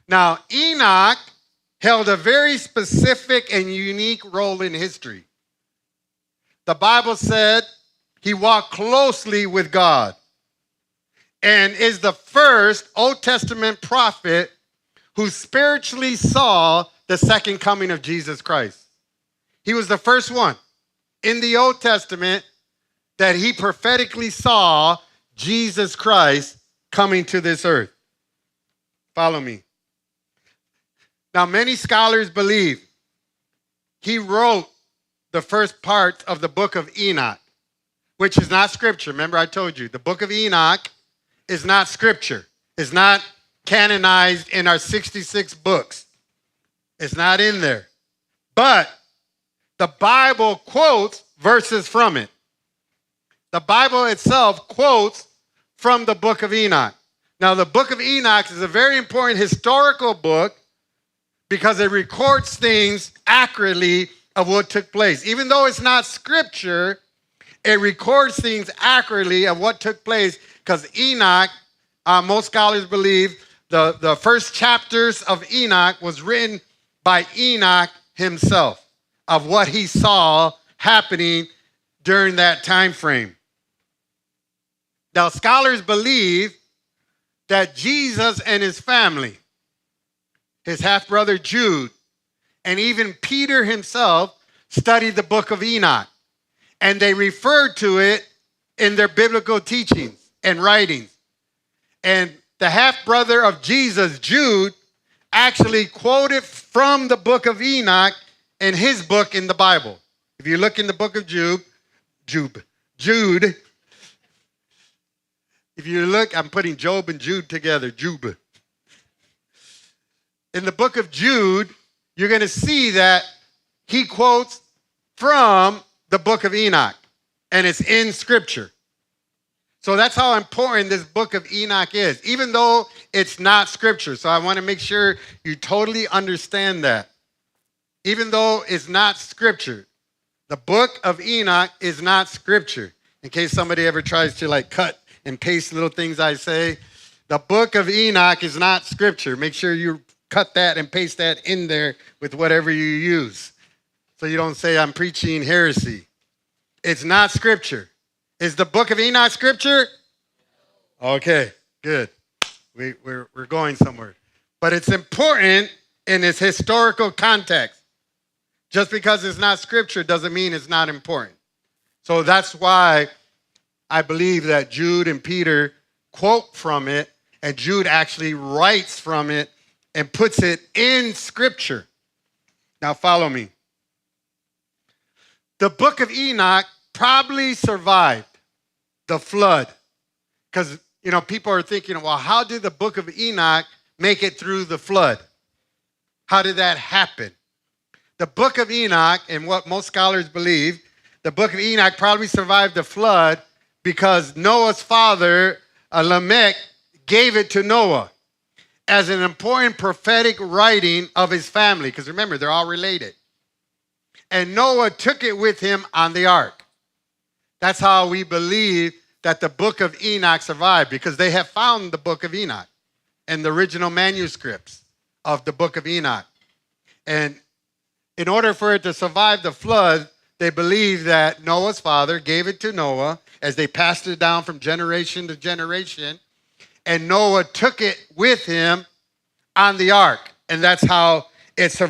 Now, Enoch held a very specific and unique role in history. The Bible said he walked closely with God and is the first Old Testament prophet who spiritually saw the second coming of Jesus Christ. He was the first one in the Old Testament that he prophetically saw Jesus Christ coming to this earth. Follow me. Now, many scholars believe he wrote the first part of the book of Enoch, which is not scripture. Remember, I told you, the book of Enoch is not scripture. It's not canonized in our 66 books. It's not in there. But the Bible quotes verses from it. The Bible itself quotes from the book of Enoch. Now, the book of Enoch is a very important historical book because it records things accurately of what took place. Even though it's not scripture, it records things accurately of what took place because Enoch, most scholars believe, the first chapters of Enoch was written by Enoch himself of what he saw happening during that time frame. Now, scholars believe that Jesus and his family, his half-brother Jude, and even Peter himself studied the book of Enoch. And they referred to it in their biblical teachings and writings. And the half-brother of Jesus, Jude, actually quoted from the book of Enoch in his book in the Bible. If you look in the book of Jude, if you look, I'm putting Job and Jude together, Jude. In the book of Jude, you're going to see that he quotes from the book of Enoch, and it's in scripture. So that's how important this book of Enoch is, even though it's not scripture. So I want to make sure you totally understand that. Even though it's not scripture, the book of Enoch is not scripture. In case somebody ever tries to cut and paste little things I say, the book of Enoch is not scripture. Make sure you cut that and paste that in there with whatever you use. So you don't say I'm preaching heresy. It's not scripture. Is the book of Enoch scripture? Okay, good. We're going somewhere. But it's important in its historical context. Just because it's not scripture doesn't mean it's not important. So that's why I believe that Jude and Peter quote from it, and Jude actually writes from it and puts it in scripture. Now follow me. The book of Enoch probably survived the flood. Because, people are thinking, well, how did the book of Enoch make it through the flood? How did that happen? The book of Enoch, and what most scholars believe, the book of Enoch probably survived the flood because Noah's father, Lamech, gave it to Noah as an important prophetic writing of his family. Because remember, they're all related. And Noah took it with him on the ark. That's how we believe that the book of Enoch survived, because they have found the book of Enoch and the original manuscripts of the book of Enoch. And in order for it to survive the flood, they believe that Noah's father gave it to Noah as they passed it down from generation to generation. And Noah took it with him on the ark. And that's how it survived.